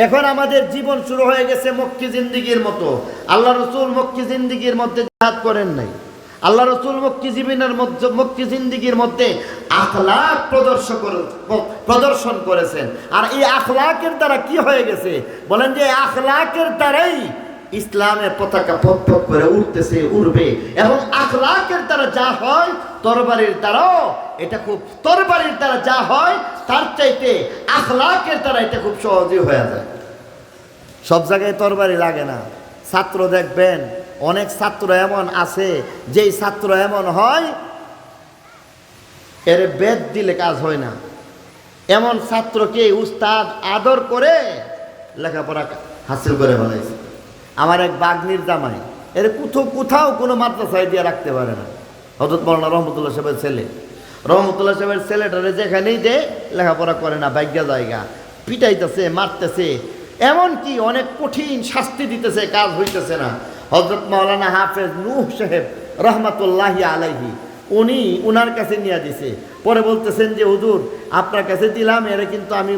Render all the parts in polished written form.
এখন আমাদের জীবন শুরু হয়ে গেছে মক্কি জিন্দিগির মতো। আল্লাহ রসুল মক্কি জিন্দিগির মধ্যে জিহাদ করেন নাই। আল্লাহ রসুল মক্কি জিন্দিগির মধ্যে আখলাক প্রদর্শন করেছেন। আর এই আখলাকের দ্বারা কি হয়ে গেছে বলেন, যে আখলাকের দ্বারাই ইসলামের পতাকা পথ করে উঠতেছে, উড়বে। এবং আখলাকের দ্বারা যা হয় তরবারির দ্বারাও এটা খুব, তরবারির দ্বারা যা হয় তার চাইতে আখলাকের দ্বারা এটা খুব সহজে হয়ে যায়। সব জায়গায় তরবারি লাগে না। ছাত্র দেখবেন, অনেক ছাত্র এমন আছে যেই ছাত্র এমন হয় এর বেদ দিলে কাজ হয় না। এমন ছাত্রকে উস্তাদ আদর করে লেখাপড়া হাসিল করে ফেলাইছে। আমার এক বাগ্নির জামাই, এর কোথাও কোনো মাদ্রাসায় দিয়ে রাখতে পারে না। হযরত মাওলানা রহমতুল্লাহ সাহেবের ছেলে, রহমতুল্লাহ সাহেবের ছেলেটারে যেখানেই দে লেখাপড়া করে না, ভাগ্যা জায়গা পিটাইতেছে, মারতেছে, এমনকি অনেক কঠিন শাস্তি দিতেছে, কাজ হইতেছে না। হযরত মাওলানা হাফেজ নূহ সাহেব রহমাতুল্লাহি আলাইহি উনি উনার কাছে নিয়ে দিছে। পরে বলতেছেন যে হুজুর আপনার কাছে দিলাম, এরা কিন্তু আমি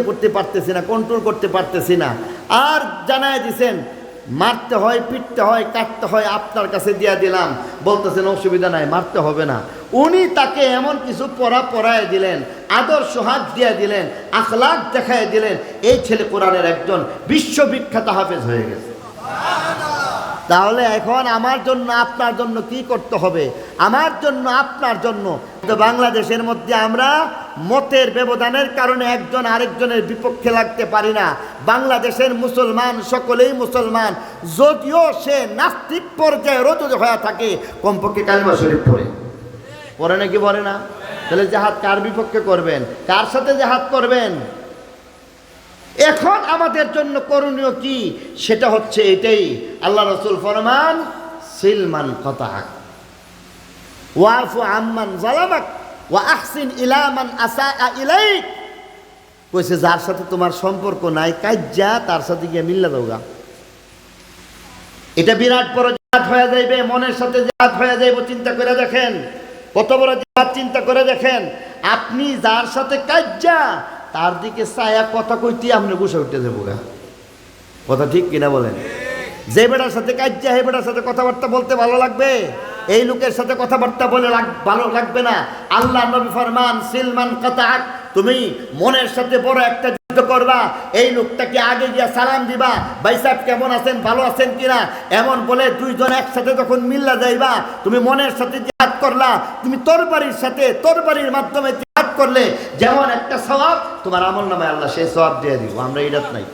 করতে পারতেছি না, কন্ট্রোল করতে পারতেছি না। আর জানায় দিছেন মারতে হয়, পিটতে হয়, কাটতে হয়, আপনার কাছে দিয়ে দিলাম। বলতেছেন অসুবিধা নাই, মারতে হবে না। উনি তাকে এমন কিছু পড়ায় দিলেন, আদর্শ হাত দিয়ে দিলেন, আখলাক দেখায় দিলেন। এই ছেলে কোরআনের একজন বিশ্ববিখ্যাত হাফেজ হয়ে গেছে। তাহলে এখন আমার জন্য আপনার জন্য কি করতে হবে? আমার জন্য আপনার জন্য। বাংলাদেশের মধ্যে আমরা মতের ব্যবধানের কারণে একজন আরেকজনের বিপক্ষে লাগতে পারি না। বাংলাদেশের মুসলমান সকলেই মুসলমান, যদিও সে নাস্তিক পর্যায়ে রোজু হয়ে থাকে, কমপক্ষে কালিমা শরীফ পড়ে নাকি বলে না? তাহলে জিহাদ কার বিপক্ষে করবেন? কার সাথে জিহাদ করবেন? এখন আমাদের জন্য করণীয় কি? সেটা হচ্ছে এটাই। আল্লাহ রাসূল ফরমান সিলমান কাতাক ওয়াফু আম্মান যালামাক ওয়া আহসিন ইলা মান আসাআ ইলাইক। কইছে যার সাথে তোমার সম্পর্ক নাই, কাজ্জা তার সাথে গিয়ে মিল্লা দাওগা। এটা বিরাট বড় জিহাদ হয়ে যাইবে, মনের সাথে জিহাদ হয়ে যাইব। চিন্তা করে দেখেন কত বড় জিহাদ, চিন্তা করে দেখেন। আপনি যার সাথে কাজ্জা তার দিকে ছায়া কথা কইতে আপনি বসে উঠতে যাবো গা। কথা ঠিক কিনা বলেন? যে বেটার সাথে কাজ্জা, হে বেটার সাথে কথাবার্তা বলতে ভালো লাগবে? এই লোকের সাথে কথাবার্তা বলে ভালো লাগবে না। আল্লাহ নবী ফরমান সিলমান কাতাক, তুমি মনের সাথে বড় একটা যুদ্ধ করবা। এই লোকটাকে আগে গিয়া সালাম দিবা, ভাই সাহেব কেমন আছেন, ভালো আছেন কিনা, এমন বলে দুইজন একসাথে যখন মিল্লা যাইবা, তুমি মনের সাথে জিহাদ করলা। তুমি তরবারির সাথে, তরবারির মাধ্যমে জিহাদ করলে যেমন একটা সওয়াব তোমার আমলনামায় আল্লাহ সেই সওয়াব দিয়ে দিব। আমরা ইরাত নাই,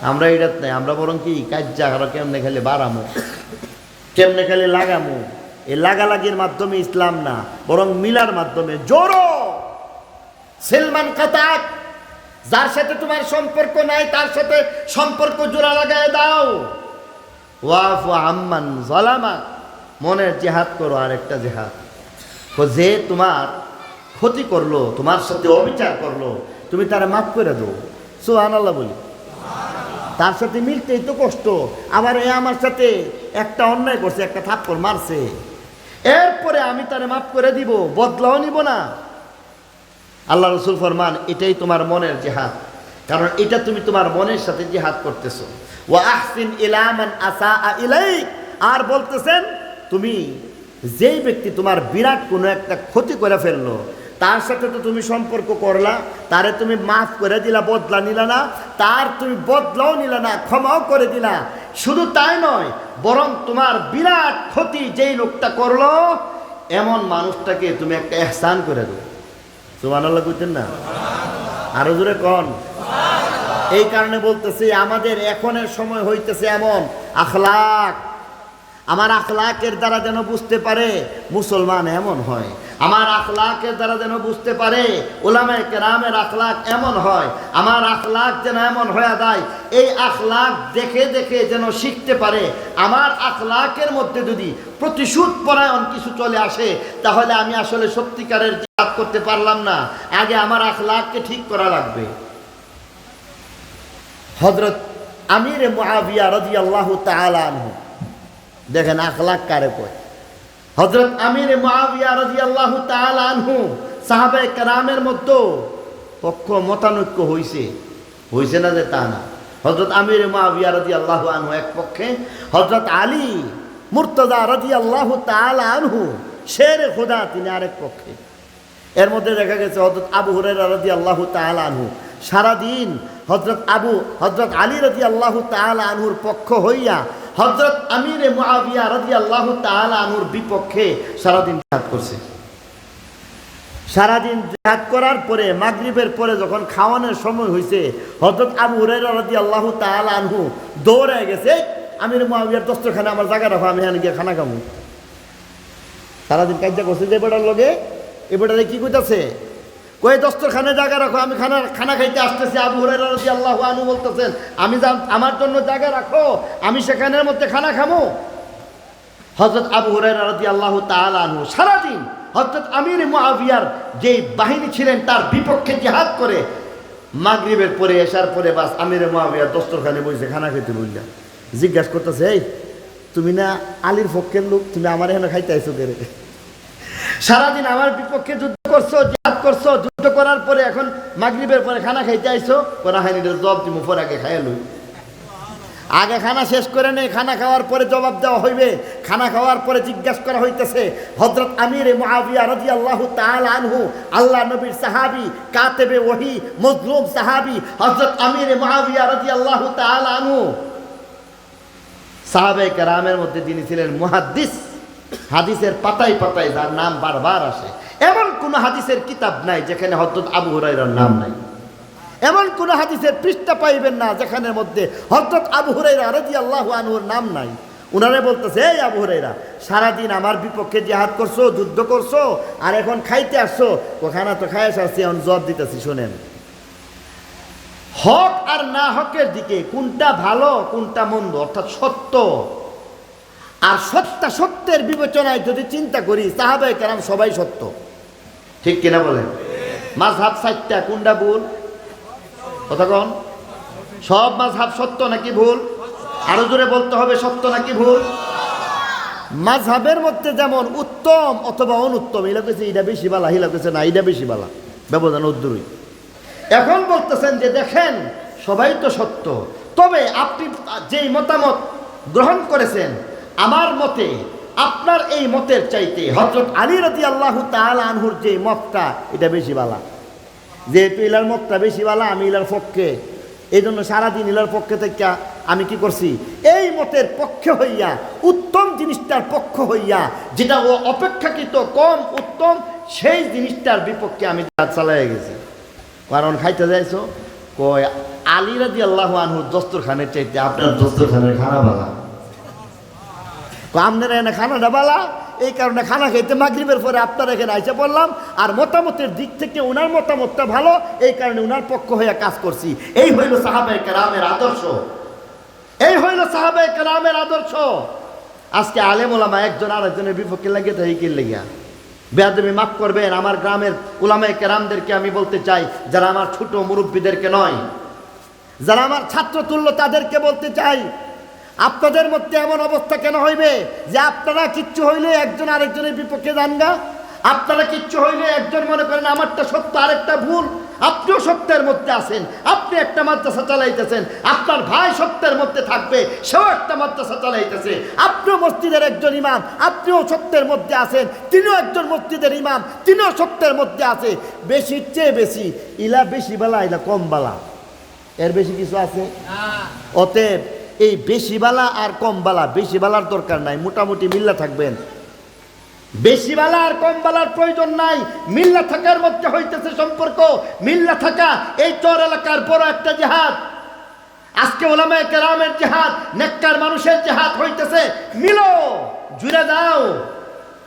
আমরা ইরাত নাই। আমরা বরং কি কাজ্জা আরো কেমনে খেলে বাড়ামো, কেমনে খেলে লাগামো। এই লাগালাগির মাধ্যমে ইসলাম না, বরং মিলার মাধ্যমে। জোরো সিলমান কাতাক, যার সাথে তোমার সম্পর্ক নাই তার সাথে সম্পর্ক জোড়া লাগায় দাও। ওয়াফু আম্মান যালামাক, মনের জিহাদ করো। আর একটা জিহাদ, যে তোমার ক্ষতি করলো, তোমার সাথে অবিচার করলো, তুমি তারা মাফ করে দাও। সুবহানাল্লাহ বলি। তার সাথে মিলতেই তো কষ্ট। আবার এ আমার সাথে একটা অন্যায় করছে, একটা থাপ্পড় মারছে, এরপরে আমি তারে মাফ করে দিব, বদলাও নিব না। আল্লাহ রাসূল ফরমান এটাই তোমার মনের জিহাদ, কারণ এটা তুমি তোমার মনের সাথে জিহাদ করতেছো। ওয়া আহসিন ইলা মান আসাআ ইলাইক, আর বলতেছেন তুমি যেই ব্যক্তি তোমার বিরাট কোনো একটা ক্ষতি করে ফেললো, তার সাথে তো তুমি সম্পর্ক করলা, তারে তুমি মাফ করে দিলা, বদলা নিলা না, তার তুমি বদলাও নিলা না, ক্ষমাও করে দিলা। শুধু তাই নয়, বরং তোমার বিরাট ক্ষতি যেই লোকটা করলো, এমন মানুষটাকে তুমি একটা ইহসান করে দাও। সুবহানাল্লাহ কইতেন না? আরো জোরে কোন। এই কারণে বলতেছি আমাদের এখনের সময় হইতেছে এমন আখলাক। আমার আখলাকের দ্বারা যেন বুঝতে পারে মুসলমান এমন হয়, আমার আখলাকের দ্বারা যেন বুঝতে পারে উলামায়ে কেরামের আখলাক এমন হয়, আমার আখলাক যেন এমন হয়ে যায়। এই আখলাক দেখে দেখে যেন শিখতে পারে। আমার আখলাকের মধ্যে যদি প্রতিশোধ পরায়ণ কিছু চলে আসে, তাহলে আমি আসলে সত্যিকারের জিহাদ করতে পারলাম না। আগে আমার আখলাককে ঠিক করা লাগবে। হযরত আমির মুআবিয়া রাদিয়াল্লাহু তাআলা আনহু, দেখেন আখলাক কারে কয়। হযরত আমির মুআবিয়া রাদিয়াল্লাহু তাআলা আনহু, সাহাবায়ে কেরামের মধ্যে পক্ষ মতানৈক্য হইছে, হয়েছে না যে তা না। হযরত আমির মুআবিয়া রাদিয়াল্লাহু আনহু এক পক্ষে, হযরত আলী মুর্তজা রাদিয়াল্লাহু তাআলা আনহু শেরে খোদা তিনি আরেক পক্ষে। এর মধ্যে দেখা গেছে হযরত আবু হুরায়রা রাদিয়াল্লাহু তাআলা আনহু সারাদিন হযরত আলী রাদিয়াল্লাহু তাআলা আনহুর পক্ষ হইয়া হযরত আমির মুআবিয়া রাদিয়াল্লাহু তাআলা আনহুর বিপক্ষে সারাদিন জিহাদ করছে। সারাদিন জিহাদ করার পরে মাগরিবের পরে যখন খাওয়ানোর সময় হয়েছে, হযরত আবু হুরায়রা রাদিয়াল্লাহু তাআলা আনহু দৌড়ে গেছে, আমির মুআবিয়ার দস্তরখানে আমার জায়গা রাখো, আমি এখানে গিয়ে খানা খাবো। সারাদিন কাজটা করছে যে বেটার লগে, এ বেটারে কি কইতাছে, কই দস্তরখানে জায়গা রাখো, আমি খানা খাইতে আসতেছি। আবু হুরায়রা রাদিয়াল্লাহু আনহু বলতেছেন, আমার জন্য জায়গা রাখো, আমি সেখানের মধ্যে খানা খাবো। হযরত আবু হুরায়রা রাদিয়াল্লাহু তাআলা আনহু সারাদিন হযরত আমির মুআবিয়ার যে বাহিনী ছিলেন তার বিপক্ষে জিহাদ করে মাগরিবের পরে এশার পরে বাস আমির মুআবিয়া দস্তরখানে বসে খানা খেতে বললেন। জিজ্ঞাসা করতেছে, এই তুমি না আলীর পক্ষের লোক, তুমি আমার এখানে খাইতে আইছো কেরে? সারাদিন আমার বিপক্ষে যুদ্ধ করছো, জিহাদ করছো, যুদ্ধ করার পরে এখন মাগরিবের পরে খানা খাইতে আইছো? কোন হানির জবাব তুমি পরে আগে খাইয়া লই, আগে খানা শেষ করে নেই, খানা খাওয়ার পরে জবাব দেওয়া হইবে। খানা খাওয়ার পরে জিজ্ঞাসা করা হইতেছে, হযরত আমির মুআবিয়া রাদিয়াল্লাহু তাআলা আনহু আল্লাহ নবীর সাহাবী, কাতেবে ওহী, মজলুম সাহাবী হযরত আমির মুআবিয়া রাদিয়াল্লাহু তাআলা আনহু সাহাবায়ে কেরামের মধ্যে যিনি ছিলেন মুহাদ্দিস, হাদিসের পাতায় পাতায় যার নাম বারবার আসে। এমন কোন হাদিসের কিতাব নাই যেখানে হযরত আবু হুরায়রার নাম নাই। এমন কোন হাদিসের পৃষ্ঠা পাইবেন না যেখানের মধ্যে হযরত আবু হুরায়রা রাদিয়াল্লাহু আনহুর নাম নাই। উনারে বলতেছে, এই আবু হুরায়রা, সারাদিন আমার বিপক্ষে জিহাদ করছো, যুদ্ধ করছো, আর এখন খাইতে আসছো। ও খানা তো খাইয়া আসছি, এখন জবাব দিতেছি, শোনেন। হক আর না হকের দিকে কোনটা ভালো কোনটা মন্দ, অর্থাৎ সত্য আর সত্যের বিবেচনায় যদি চিন্তা করি, সাহাবায়ে কেরাম সবাই সত্য, ঠিক কিনা বলেন? মাযহাব 4টা, কোনটা ভুল? কথা কন, সব মাযহাব সত্য নাকি ভুল? আরো জোরে বলতে হবে, সত্য নাকি ভুল? মাযহাবের মধ্যে যেমন উত্তম অথবা অনুত্তম, এলা কইছে এটা বেশি বালা, হিলা কইছে না এটা বেশি বালা, ব্যবধান অদূরই। এখন বলতেছেন যে দেখেন সবাই তো সত্য, তবে আপনি যেই মতামত গ্রহণ করেছেন, আমার মতে আপনার এই মতের চাইতে হযরত আলী রাদিয়াল্লাহু তাআলা আনহুর যে মতটা এটা বেশি বালা। যেহেতু ইলার মতটা বেশি বালা, আমি ইলার পক্ষে, এই জন্য সারাদিন ইলার পক্ষে থেকে আমি কি করছি, এই মতের পক্ষে হইয়া, উত্তম জিনিসটার পক্ষ হইয়া, যেটা ও অপেক্ষাকৃত কম উত্তম, সেই জিনিসটার বিপক্ষে আমি চালাই গেছি। কারণ খাইতে যাইছো, কয় আলী রাদিয়াল্লাহু আনহুর দস্তরখানের চাইতে আপনার দস্তরখানের খানা বালা, আপনারা এনে খানাটা বালা, এই কারণে খানা খাইতে মাগরিবের পরে আপনারা এখানে আইসা পড়লাম, আর মতামতের দিক থেকে ওনার মতামতটা ভালো, এই কারণে ওনার পক্ষ হইয়া কাজ করছি। এই হইল সাহাবায়ে কেরামের আদর্শ, এই হইল সাহাবায়ে কেরামের আদর্শ। আজকে আলেম ওলামা একজন আরেকজনের বিপক্ষে লাগিয়ে থাকে, কি লাগিয়া? বেয়াদবি মাফ করবেন, আমার গ্রামের উলামায়ে কেরামদেরকে আমি বলতে চাই, যারা আমার ছোট মুরব্বীদেরকে নয়, যারা আমার ছাত্র তুল্য তাদেরকে বলতে চাই, আপনাদের মধ্যে এমন অবস্থা কেন হইবে যে আপনারা কিচ্ছু হইলে একজন আরেকজনের বিপক্ষে যান গা? আপনারা কিচ্ছু হইলে একজন মনে করেন আমারটা সত্য আরেকটা ভুল। আপনিও সত্যের মধ্যে আছেন, আপনি একটা মাদ্রাসা চালাইতেছেন, আপনার ভাই সত্যের মধ্যে থাকবে, সেও একটা মাদ্রাসা চালাইতেছে। আপনিও মসজিদের একজন ইমাম, আপনিও সত্যের মধ্যে আছেন, তিনিও একজন মসজিদের ইমাম, তিনিও সত্যের মধ্যে আছে। বেশির চেয়ে বেশি, ইলা বেশি বালা ইলা কম বালা, এর বেশি কিছু আছে? অতএব এই বেশি বালা আর কম বালা, বেশি বালার দরকার নাই, মোটামুটি মিল্লা থাকবেন। বেশি বালা আর কম বালার প্রয়োজন নাই, মিল্লা থাকার মধ্যে হইতেছে সম্পর্ক। মিল্লা থাকা এই চর এলাকার বড় একটা জিহাদ। আজকে উলামায়ে কেরামের জিহাদ, নেককার মানুষের জিহাদ হইতেছে। মিলো, জুড়ে দাও,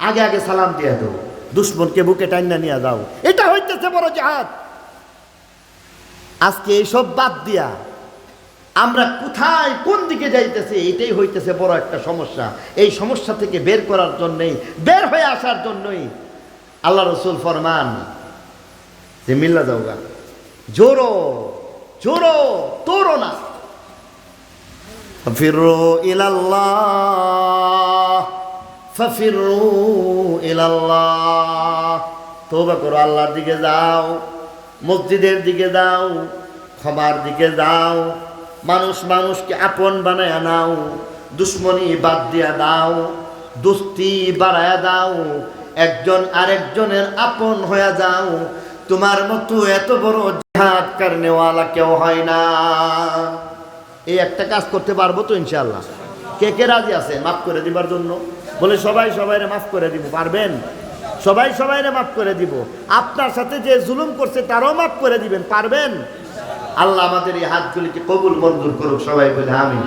আগে আগে সালাম দিয়ে দাও, দুশ্মনকে বুকে টাইনা নিয়ে যাও, এটা হইতেছে বড় জিহাদ। আজকে এইসব বাদ দিয়া আমরা কোথায় কোন দিকে যাইতেছি, এটাই হইতেছে বড় একটা সমস্যা। এই সমস্যা থেকে বের করার জন্যই, বের হয়ে আসার জন্যই আল্লাহ রসুল ফরমান যে মিল্লা যাওগা, জোরো জোরো তোরো না, ফাফিরু ইলাল্লাহ, ফাফিরু ইলাল্লাহ, তওবা করো, আল্লাহর দিকে যাও, মসজিদের দিকে যাও, ক্ষমার দিকে যাও, মানুষ মানুষকে আপন বানায়া নাও, দুশ্মনী বাদ দিয়া দাও, দোস্তি বাড়ায়া দাও, একজন আরেকজনের আপন হয়ে যাও। তোমার মতো এত বড় জিহাদ করনেওয়ালা কেউ হয় না। এই একটা কাজ করতে পারবো তো ইনশাআল্লাহ? কে কে রাজি আছে মাফ করে দিবার জন্য? বলে সবাই সবাইরে মাফ করে দিব। পারবেন? সবাই সবাইরে মাফ করে দিব। আপনার সাথে যে জুলুম করছে তারও মাফ করে দিবেন। পারবেন? আল্লাহ আমাদের এই হাতগুলিকে কবুল মঞ্জুর করুক। সবাই বলে আমিন।